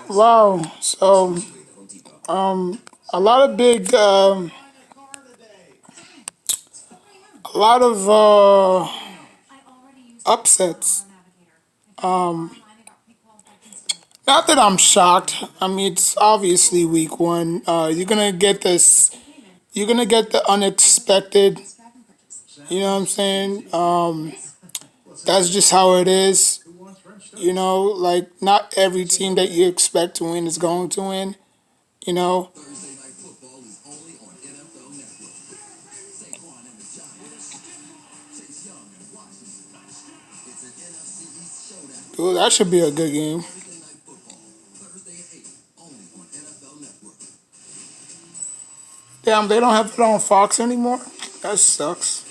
Wow. So, um, a lot of big, a lot of upsets. Not that I'm shocked. I mean, it's obviously week one. You're gonna get this. You're gonna get the unexpected. You know what I'm saying? That's just how it is. You know, like not every team that you expect to win is going to win. You know, ooh, that should be a good game. Damn, they don't have it on Fox anymore. That sucks.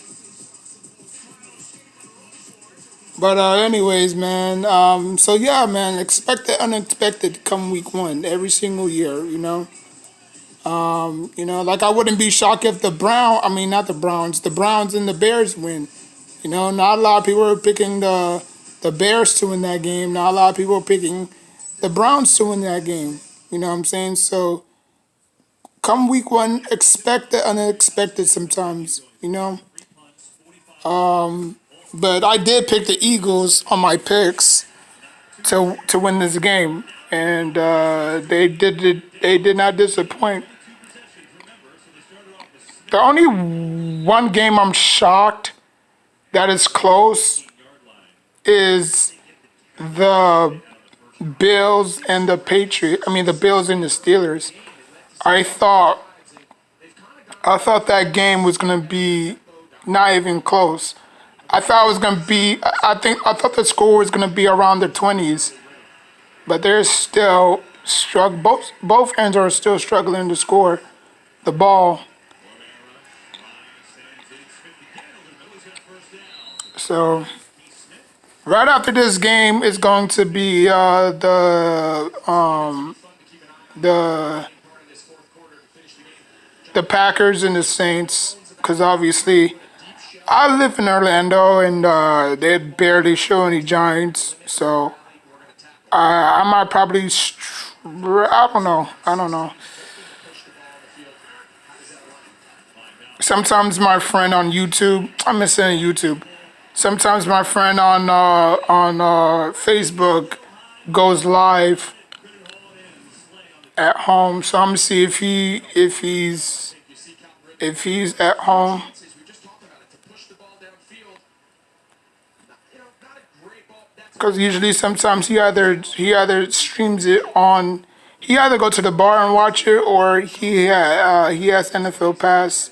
But anyways, man. So yeah, man. Expect the unexpected come week one every single year. Like I wouldn't be shocked if I mean, not the Browns. The Browns and the Bears win. Not a lot of people are picking the Bears to win that game. Not a lot of people are picking the Browns to win that game. You know what I'm saying? So come week one, expect the unexpected sometimes. But I did pick the Eagles on my picks to win this game, and they did not disappoint. The only one game I'm shocked that is close is the Bills and the Patriots. I mean, the Bills and the Steelers. I thought I thought that game was gonna be not even close. I thought it was gonna be. I thought the score was gonna be around the 20s, but they're still strugg. Both ends are still struggling to score the ball. So right after this game is going to be the the Packers and the Saints, because obviously I live in Orlando and they barely show any Giants, so I might probably I don't know. I don't know. Sometimes my friend on YouTube, I'm missing YouTube. Sometimes my friend on Facebook goes live at home, so I'm gonna see if he's at home. Because usually sometimes he either streams it on. He either go to the bar and watch it, or he has NFL Pass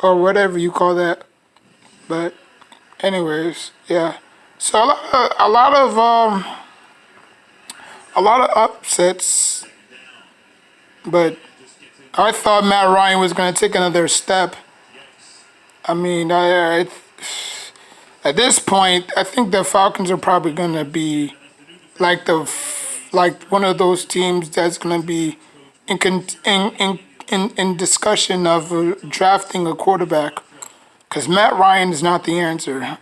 or whatever you call that. But anyways, yeah. So a lot of upsets, but I thought Matt Ryan was gonna take another step. I mean, at this point, I think the Falcons are probably gonna be like like one of those teams that's gonna be in in discussion of drafting a quarterback, because Matt Ryan is not the answer.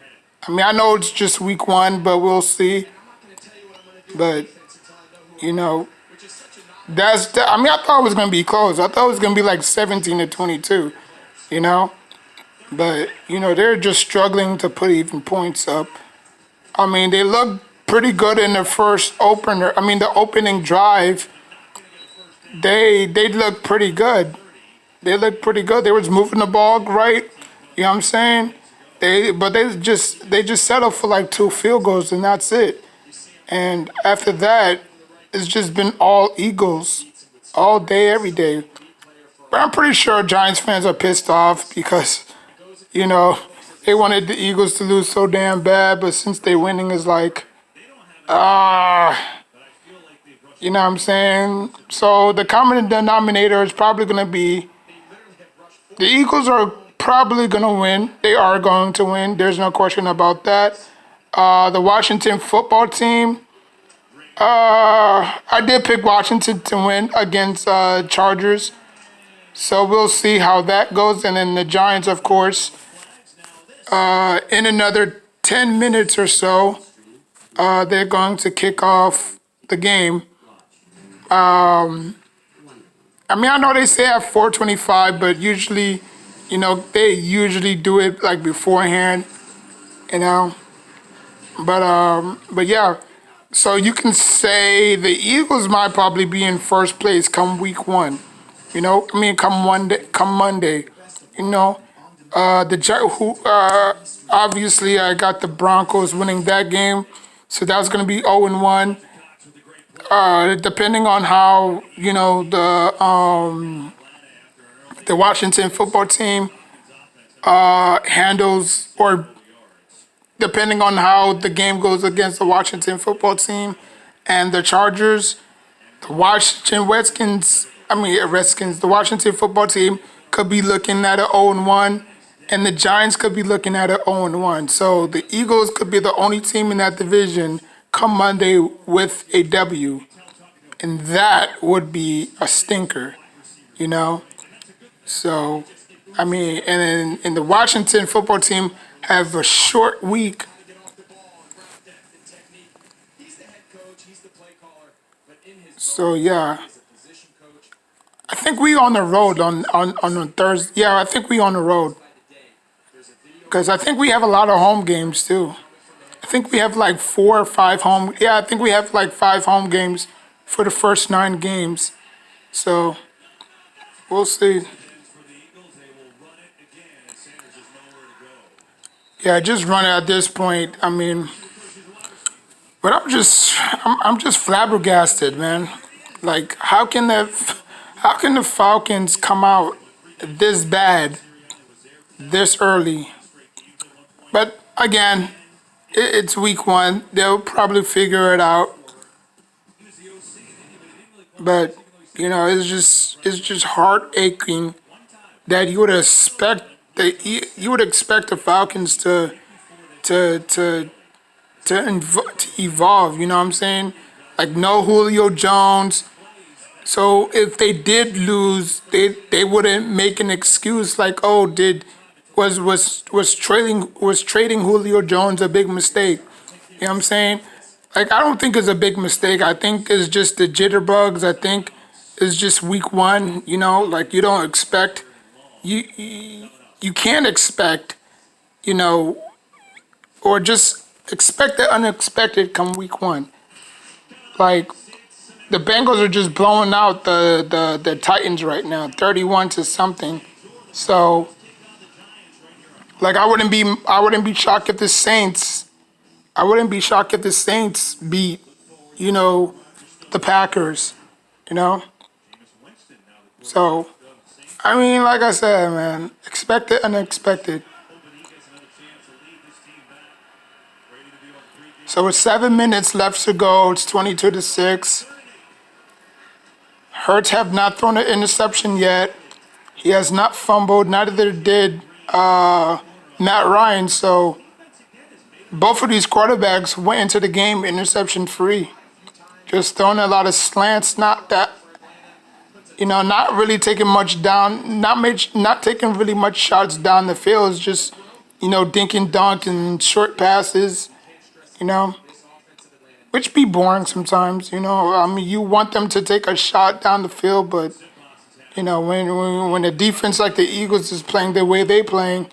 I mean, I know it's just week one, but we'll see. But you know, I mean, I thought it was gonna be close. I thought it was gonna be like 17-22. You know, but they're just struggling to put even points up. I mean, they look pretty good in the first opener. I mean, the opening drive, they look pretty good. They look pretty good. They was moving the ball right. You know what I'm saying? They just settled for like two field goals and that's it. And after that, it's just been all Eagles all day, every day. But I'm pretty sure Giants fans are pissed off because you know they wanted the Eagles to lose so damn bad, but since they winning is like ah. You know what I'm saying? So the common denominator is probably going to be the Eagles are probably going to win. They are going to win. There's no question about that. The Washington football team, I did pick Washington to win against Chargers. So we'll see how that goes. And then the Giants, of course, in another 10 minutes or so, they're going to kick off the game. I mean, I know they say at 4:25, but usually, they usually do it like beforehand, you know. But yeah. So you can say the Eagles might probably be in first place come week one. I mean, come Monday. You know, who obviously I got the Broncos winning that game, so that's gonna be 0-1. Depending on how the Washington football team handles, or depending on how the game goes against the Washington football team and the Chargers, the Washington Redskins, the Washington football team could be looking at a 0-1, and the Giants could be looking at a 0-1. So the Eagles could be the only team in that division come Monday with a W, and that would be a stinker, you know. So, I mean, and the Washington football team have a short week. So yeah, I think we on the road on Thursday. Yeah, I think we on the road because I think we have a lot of home games too. I think we have like 4 or 5 home. Yeah, I think we have like 5 home games for the first 9 games. So we'll see. Yeah, just run it at this point. I mean, but I'm just flabbergasted, man. Like, how can the Falcons come out this bad this early? But again, it's week one. They'll probably figure it out. But it's just heart aching that you would expect the Falcons to to to evolve. You know what I'm saying? Like no Julio Jones. So if they did lose, they wouldn't make an excuse like, oh, was trading Julio Jones a big mistake? You know what I'm saying? Like I don't think it's a big mistake. I think it's just the jitterbugs. I think it's just week one. Like you don't expect you can't expect you know or just expect the unexpected come week one. Like the Bengals are just blowing out the Titans right now, 31 to something. So like I wouldn't be shocked if the Saints I wouldn't be shocked if the Saints beat, you know, the Packers, you know? So I mean, like I said, man, expect the unexpected. So with 7 minutes left to go, it's 22-6. Hurts have not thrown an interception yet. He has not fumbled. Neither did Matt Ryan. So both of these quarterbacks went into the game interception free. Just throwing a lot of slants. Not really taking much down. Not taking really much shots down the field. It's just dink and dunk and short passes. You know, which be boring sometimes. I mean, you want them to take a shot down the field, but when a defense like the Eagles is playing the way they playing,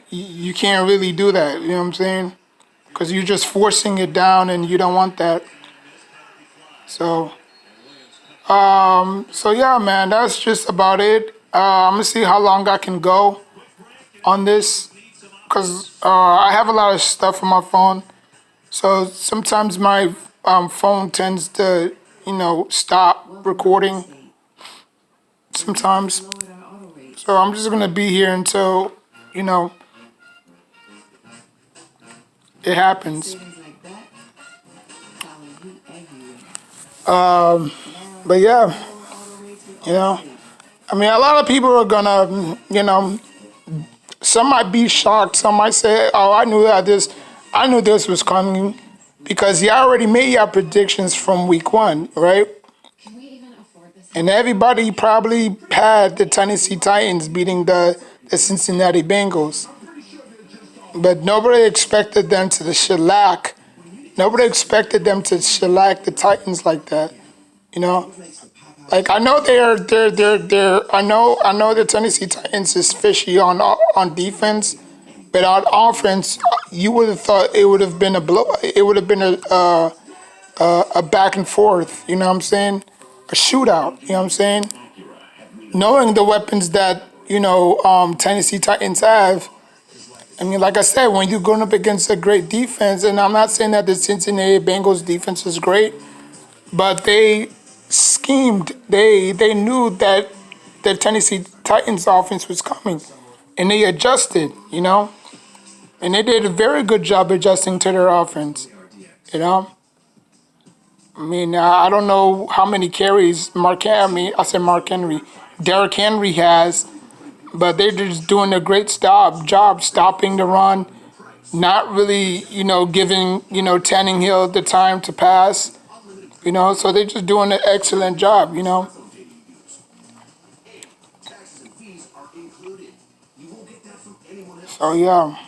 you can't really do that. You know what I'm saying? Because you're just forcing it down, and you don't want that. So, so yeah, man, that's just about it. I'm gonna see how long I can go on this, because I have a lot of stuff on my phone. So sometimes my phone tends to, stop recording sometimes. So I'm just gonna be here until, you know, it happens. But yeah, you know, I mean, a lot of people are gonna, some might be shocked. Some might say, "Oh, I knew this was coming," because you already made your predictions from week one, right? And everybody probably had the Tennessee Titans beating the Cincinnati Bengals, but nobody expected them to shellac. Nobody expected them to shellac the Titans like that. You know, like I know I know the Tennessee Titans is fishy on defense, but on offense, you would have thought it would have been a blow. It would have been a back and forth. You know what I'm saying? A shootout. You know what I'm saying? Knowing the weapons that Tennessee Titans have. I mean, like I said, when you're going up against a great defense, and I'm not saying that the Cincinnati Bengals defense is great, but they schemed. They knew that the Tennessee Titans offense was coming, and they adjusted. And they did a very good job adjusting to their offense. You know, I mean, I don't know how many carries I said Mark Henry, Derrick Henry has, but they're just doing a great job stopping the run, not really, giving, Tannehill the time to pass, so they're just doing an excellent job. So, yeah.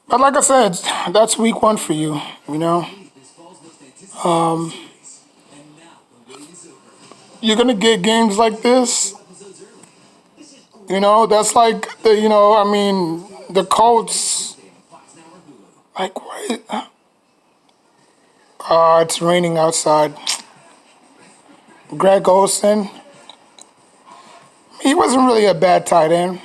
But like I said, that's week one for you. You're going to get games like this. That's like I mean, the Colts, like, what? It's raining outside. Greg Olson, he wasn't really a bad tight end.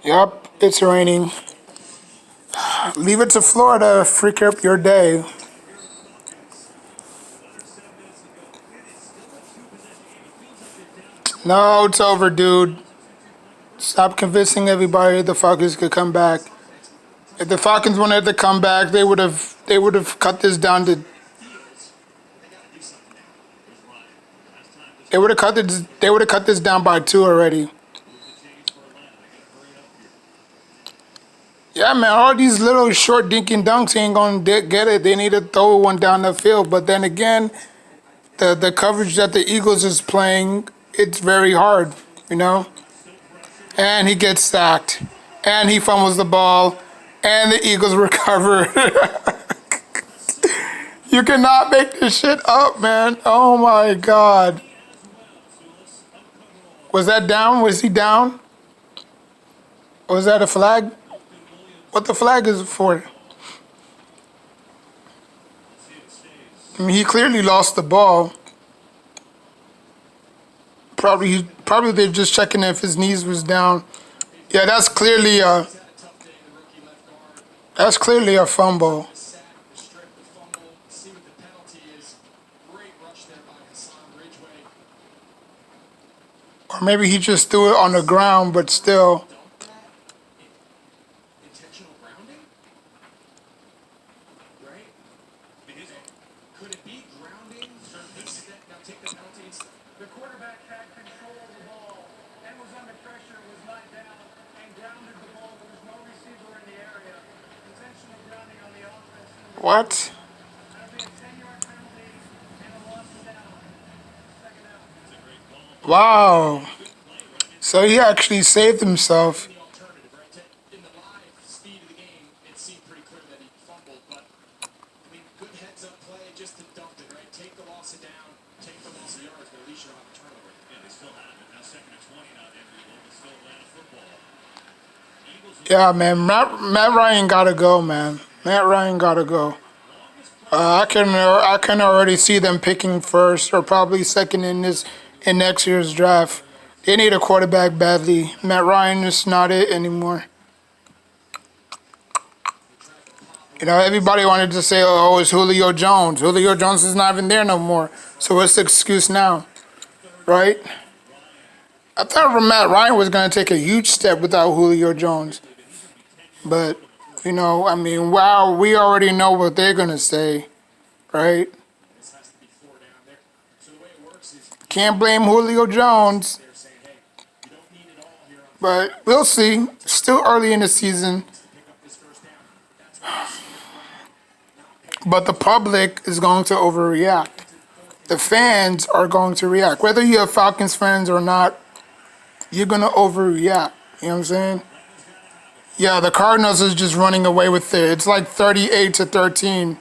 Yep, it's raining. Leave it to Florida, freak up your day. No, it's over, dude. Stop convincing everybody the Falcons could come back. If the Falcons wanted to come back, they would have cut this down to they would have cut this down by two already. Yeah, man, all these little short dinking dunks ain't gonna get it. They need to throw one down the field. But then again, the coverage that the Eagles is playing, it's very hard, you know. And he gets sacked, and he fumbles the ball, and the Eagles recover. You cannot make this shit up, man. Oh my God. Was that down? Was he down? Or was that a flag? What the flag is for? I mean, he clearly lost the ball. Probably they're just checking if his knees was down. Yeah, that's clearly a fumble. Or maybe he just threw it on the ground, but still. What? Wow. So he actually saved himself. Yeah, man. Matt Ryan gotta go, man. Matt Ryan gotta go. I can already see them picking first or probably second in next year's draft. They need a quarterback badly. Matt Ryan is not it anymore. Everybody wanted to say, "Oh, it's Julio Jones." Julio Jones is not even there no more. So what's the excuse now, right? I thought Matt Ryan was going to take a huge step without Julio Jones, but I mean, wow, we already know what they're going to say, right? Can't blame Julio Jones, but we'll see. Still early in the season. But the public is going to overreact. The fans are going to react. Whether you're Falcons fans or not, you're going to overreact. You know what I'm saying? Yeah, the Cardinals is just running away with it. It's like 38-13.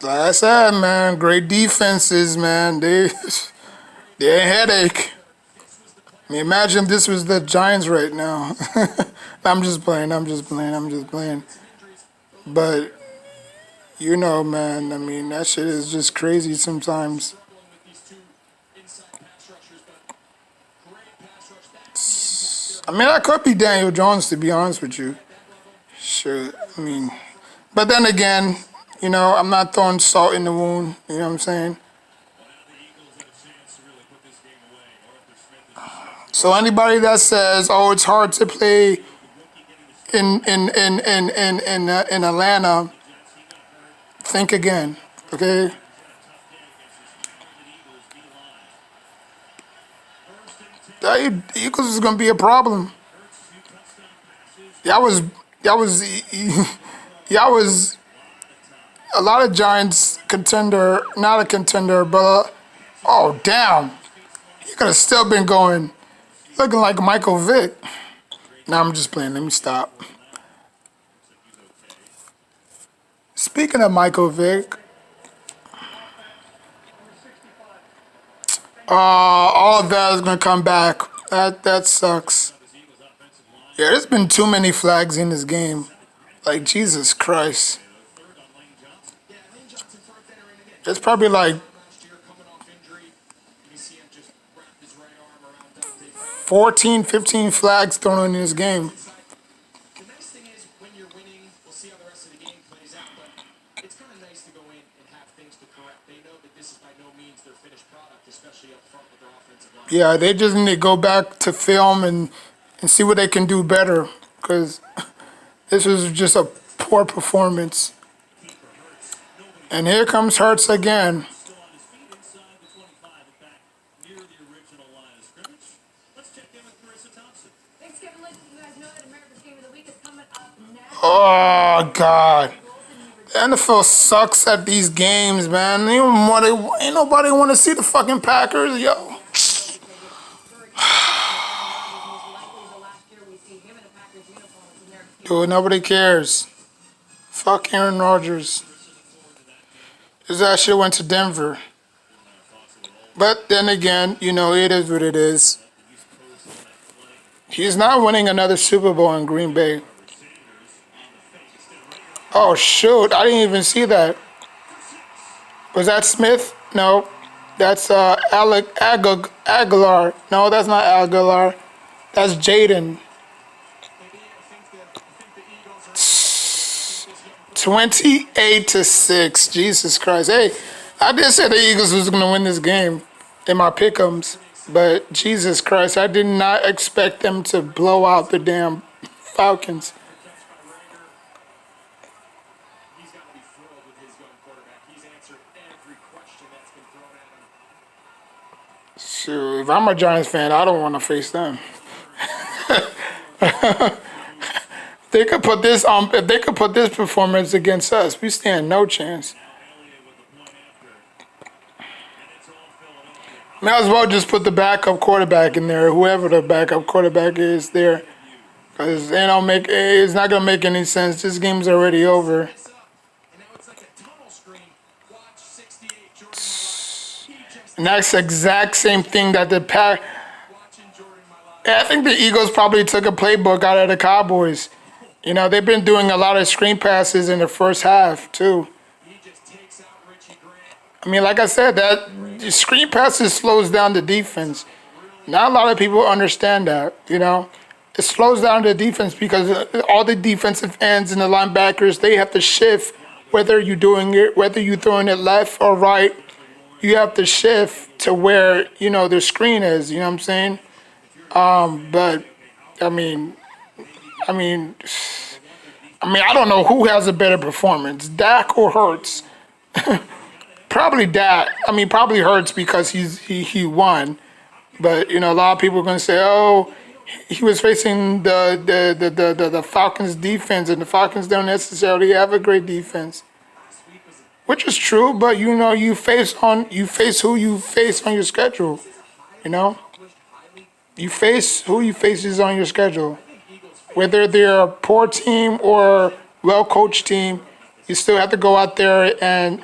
Like I said, man, great defenses, man. They're a headache. I mean, imagine if this was the Giants right now. I'm just playing. I'm just playing. I'm just playing. But you know, man. I mean, that shit is just crazy sometimes. I mean, that could be Daniel Jones, to be honest with you. Sure. I mean, but then again, I'm not throwing salt in the wound. You know what I'm saying? So anybody that says, "Oh, it's hard to play in Atlanta," think again. Okay. The Eagles is gonna be a problem. Y'all was y'all was y'all was a lot of Giants contender, not a contender, but oh damn, he could have still been going, looking like Michael Vick. Now I'm just playing. Let me stop. Speaking of Michael Vick, all of that is gonna come back. That sucks. Yeah, there's been too many flags in this game. Like Jesus Christ. There's probably like 14, 15 flags thrown in this game. Yeah, they just need to go back to film and see what they can do better. Because this was just a poor performance. And here comes Hurts again. Oh God, the NFL sucks at these games, man. Ain't nobody want to see the fucking Packers, yo. Dude, nobody cares. Fuck Aaron Rodgers. His ass shit went to Denver. But then again, it is what it is. He's not winning another Super Bowl in Green Bay. Oh shoot, I didn't even see that. Was that Smith? No. That's Aguilar. No, that's not Aguilar. That's Jaden. 28-6. Jesus Christ. Hey, I did say the Eagles was gonna win this game in my pick'ems, but Jesus Christ, I did not expect them to blow out the damn Falcons. Shoot, if I'm a Giants fan, I don't want to face them. They could put this if they could put this performance against us, we stand no chance. May as well just put the backup quarterback in there, whoever the backup quarterback is there, because it's not gonna make any sense. This game's already over. And that's the exact same thing that the Pack. I think the Eagles probably took a playbook out of the Cowboys. They've been doing a lot of screen passes in the first half too. I mean, like I said, that screen passes slows down the defense. Not a lot of people understand that. It slows down the defense because all the defensive ends and the linebackers, they have to shift. Whether you're throwing it left or right, you have to shift to where the screen is. You know what I'm saying? But I mean, I don't know who has a better performance, Dak or Hurts. Probably Dak. Probably Hurts because he won. But a lot of people are gonna say, "Oh, he was facing the Falcons defense, and the Falcons don't necessarily have a great defense, which is true. But you face who you face on your schedule. You know, you face who you faces on your schedule. Whether they're a poor team or well coached team, you still have to go out there and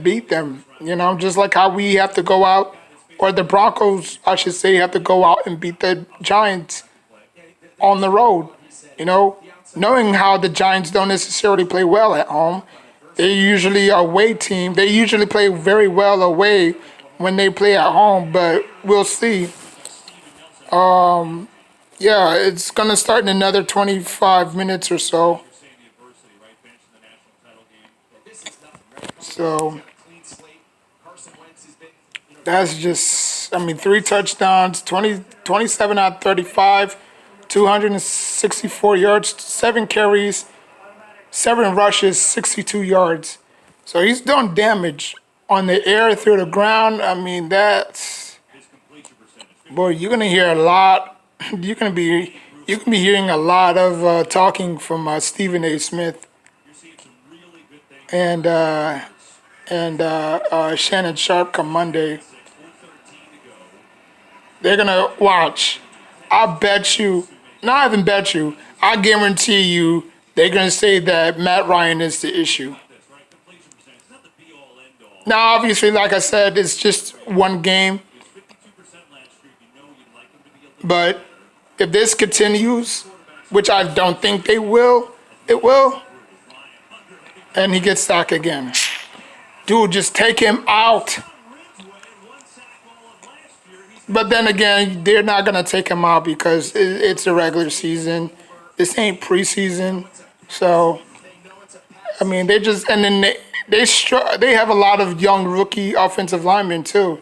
beat them. Just like how we have to go out, or the Broncos, I should say, have to go out and beat the Giants on the road. You know, Knowing how the Giants don't necessarily play well at home, they usually a away team. They usually play very well away when they play at home, but we'll see. Yeah, it's gonna start in another 25 minutes or so. So that's just, I mean, three touchdowns, 27 out of 35, 264 yards, seven carries, seven rushes, 62 yards. So he's done damage on the air, through the ground. I mean, that's, boy, you're gonna hear a lot. You're gonna be you're gonna be hearing a lot of talking from Stephen A. Smith and Shannon Sharp come Monday. They're gonna watch. I bet you, not even bet you, I guarantee you, they're gonna say that Matt Ryan is the issue. Now, obviously, like I said, it's just one game. But if this continues, which I don't think they will, it will, and he gets sacked again. Dude, just take him out. But then again, they're not gonna take him out because it's a regular season. This ain't preseason, so I mean they just and then they have a lot of young rookie offensive linemen too.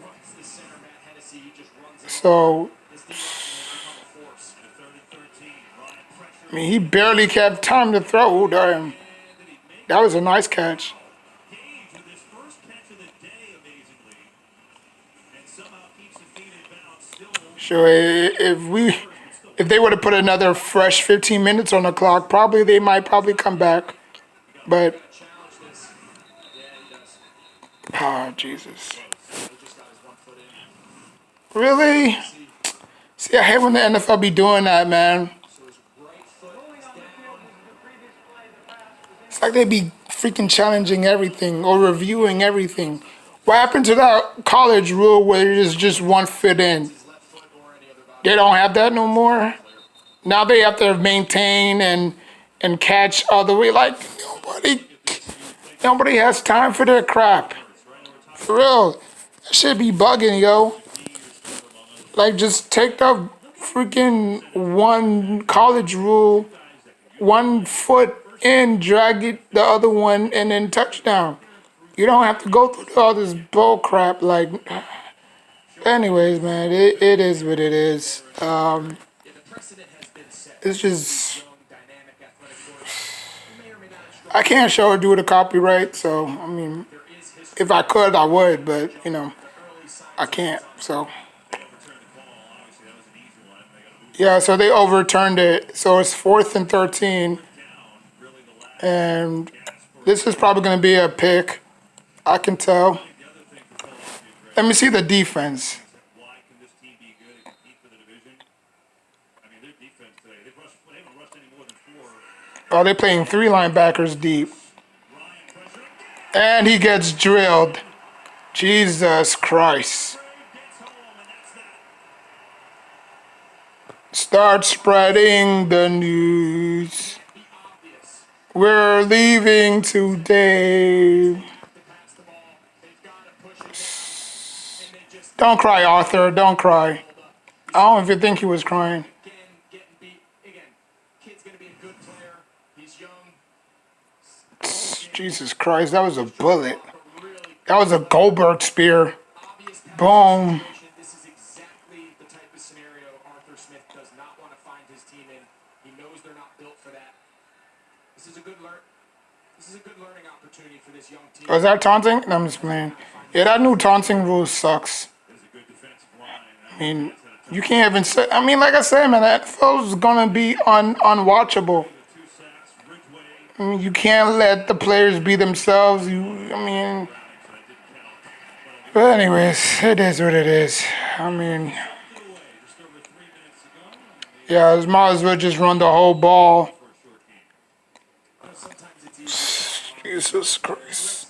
So I mean he barely kept time to throw. That was a nice catch. Sure, if they were to put another fresh 15 minutes on the clock, probably they might probably come back. But oh Jesus, really? See, I hate when the NFL be doing that, man. It's like they be freaking challenging everything or reviewing everything. What happened to that college rule where it is just one foot in? They don't have that no more. Now they have to maintain and catch all the way. Like nobody has time for that crap. For real, that should be bugging, yo. Like just take the freaking one college rule, 1 foot in, drag it the other one, and then touchdown. You don't have to go through all this bull crap. Like, anyways, man, it is what it is. It's just I can't show or do the copyright, so I mean, if I could, I would, but I can't. So yeah, so they overturned it. So it's 4th and 13, and this is probably going to be a pick. I can tell. Let me see the defense. Oh, they're playing three linebackers deep. And he gets drilled. Jesus Christ. Start spreading the news. We're leaving today. Don't cry, Arthur. Don't cry. I don't even think he was crying. Jesus Christ, that was a bullet. That was a Goldberg spear. Boom. Was that taunting? No, I'm just playing. Yeah, that new taunting rule sucks. I mean, You can't even say. I mean, like I said, man, that NFL is gonna be unwatchable. I mean, you can't let the players be themselves. I mean, but anyways, it is what it is. I mean, yeah, might as well just run the whole ball. Jesus Christ.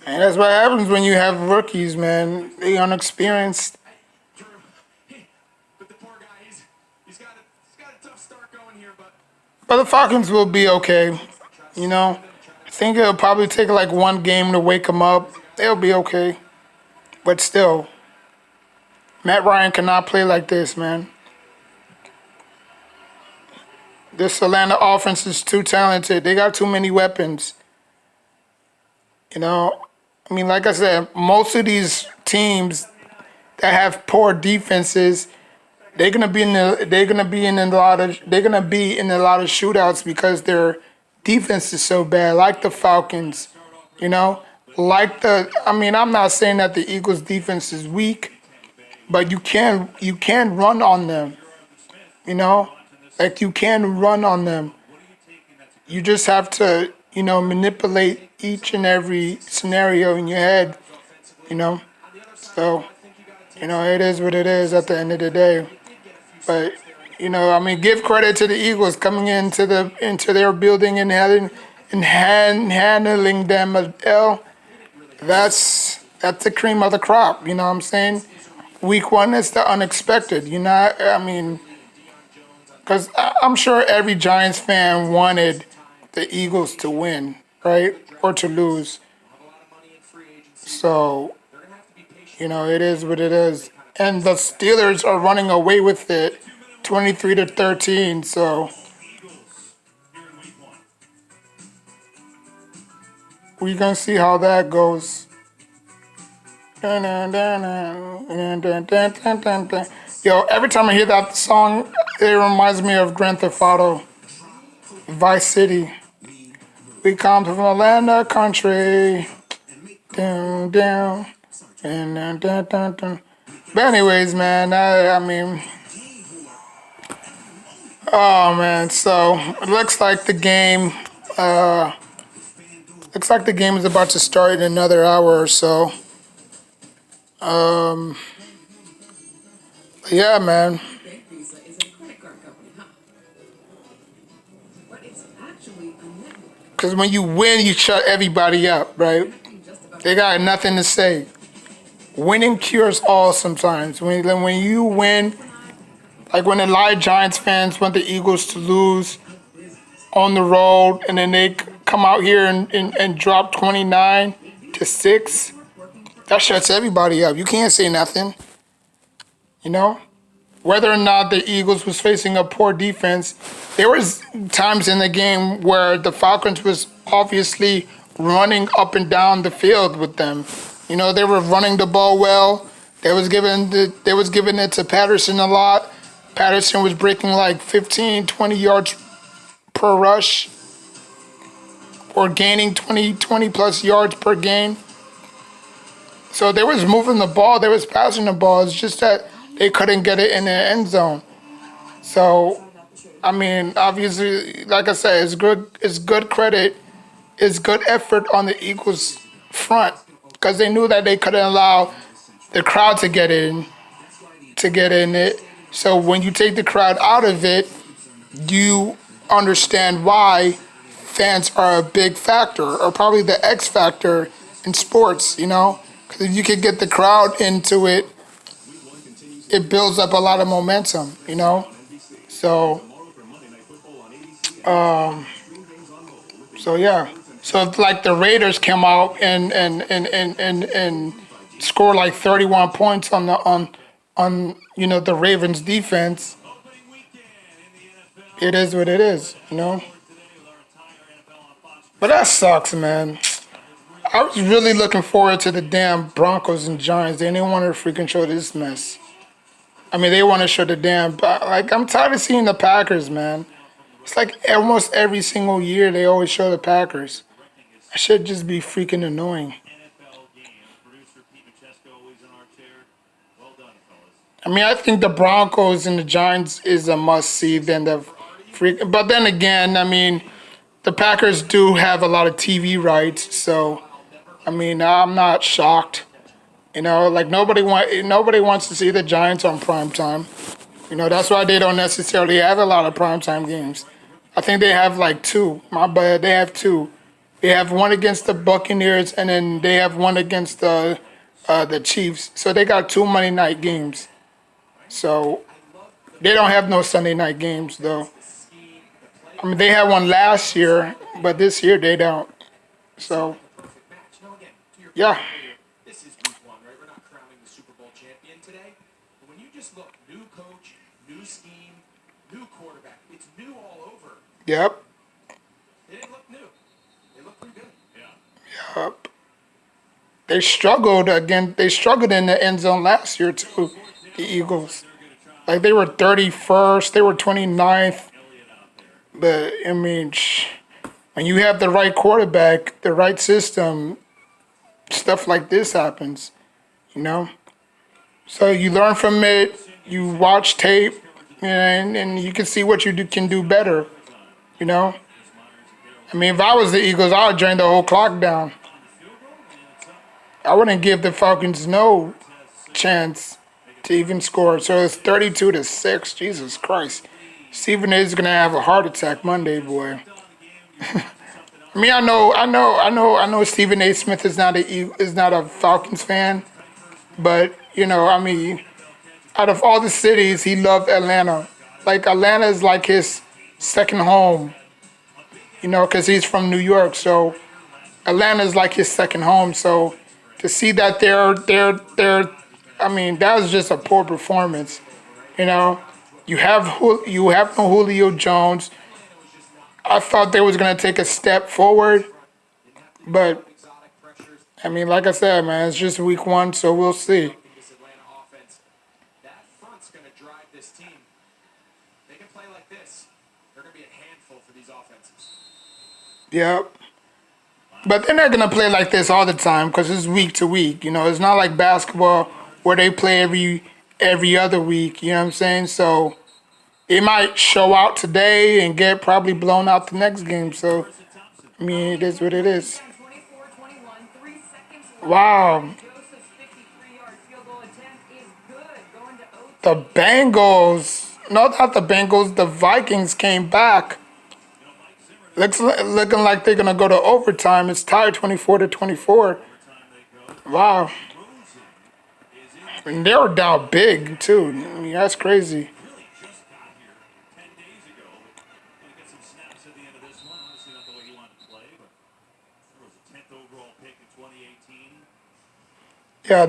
And that's what happens when you have rookies, man. They unexperienced. But the Falcons will be okay. You know, I think it'll probably take like one game to wake them up. They'll be okay. But still, Matt Ryan cannot play like this, man. This Atlanta offense is too talented. They got too many weapons. You know, I mean, like I said, most of these teams that have poor defenses, they're gonna be in a lot of shootouts because their defense is so bad. Like the Falcons, you know, I mean, I'm not saying that the Eagles' defense is weak, but you can run on them. You know, like you can run on them. You just have to, manipulate each and every scenario in your head, you know. So, it is what it is at the end of the day. But, I mean, give credit to the Eagles coming into their building and handling them as L. That's the cream of the crop. You know what I'm saying? Week one is the unexpected. I mean, because I'm sure every Giants fan wanted the Eagles to win, right? Or to lose. So, it is what it is. And the Steelers are running away with it 23-13. So, we're going to see how that goes. Yo, every time I hear that song, it reminds me of Grand Theft Auto, Vice City. We come from Atlanta country. Down, down. And dun, dun, dun. But anyways, man, I mean, oh man, so it looks like the game is about to start in another hour or so. Um, yeah, man. Because when you win, you shut everybody up, right? They got nothing to say. Winning cures all sometimes. When you win, like when a lot of Giants fans want the Eagles to lose on the road and then they come out here and drop 29-6, that shuts everybody up. You can't say nothing, you know? Whether or not the Eagles was facing a poor defense, there was times in the game where the Falcons was obviously running up and down the field with them. They were running the ball well. They was giving it to Patterson a lot. Patterson was breaking like 15, 20 yards per rush or gaining 20 plus yards per game. So they was moving the ball, they was passing the ball. It's just that they couldn't get it in the end zone. So, I mean, obviously, like I said, it's good credit, it's good effort on the Eagles front because they knew that they couldn't allow the crowd to get in it. So when you take the crowd out of it, you understand why fans are a big factor, or probably the X factor in sports, Because if you can get the crowd into it, it builds up a lot of momentum. So, so yeah. So if like the Raiders come out and score like 31 points on the Ravens defense, it is what it is. But that sucks, man. I was really looking forward to the damn Broncos and Giants. They didn't want to freaking show this mess. I mean, they want to show the damn. Like, I'm tired of seeing the Packers, man. It's like almost every single year they always show the Packers. That should just be freaking annoying. I mean, I think the Broncos and the Giants is a must see than the freak. But then again, I mean, the Packers do have a lot of TV rights, so I mean, I'm not shocked. Like nobody wants to see the Giants on prime time. That's why they don't necessarily have a lot of primetime games. I think they have like two. My bad, they have two. They have one against the Buccaneers, and then they have one against the Chiefs. So they got two Monday night games. So they don't have no Sunday night games though. I mean, they had one last year, but this year they don't. So yeah, yep, yep. They struggled again. They struggled in the end zone last year too. The Eagles, like they were 31st, they were 29th. But I mean, when you have the right quarterback, the right system, stuff like this happens. You know. So you learn from it. You watch tape, and you can see what can do better. You know. I mean, if I was the Eagles, I would drain the whole clock down. I wouldn't give the Falcons no chance to even score. So it's 32-6. Jesus Christ. Stephen A is gonna have a heart attack Monday, boy. I mean, I know. Stephen A. Smith is not a Falcons fan, but I mean, out of all the cities, he loved Atlanta. Like Atlanta is like his second home, because he's from New York. So Atlanta is like his second home. So to see that I mean, that was just a poor performance. You know, you have no Julio Jones. I thought they was gonna take a step forward, but I mean, like I said, man, it's just week one, so we'll see. Yep. But they're not gonna play like this all the time because it's week to week. It's not like basketball where they play every other week. You know what I'm saying? So it might show out today and get probably blown out the next game. So I mean, it is what it is. Wow. The Bengals. No, not the Bengals. The Vikings came back. Looking like they're gonna go to overtime. It's tied 24-24. Wow. And they were down big too. I mean, that's crazy. Yeah, they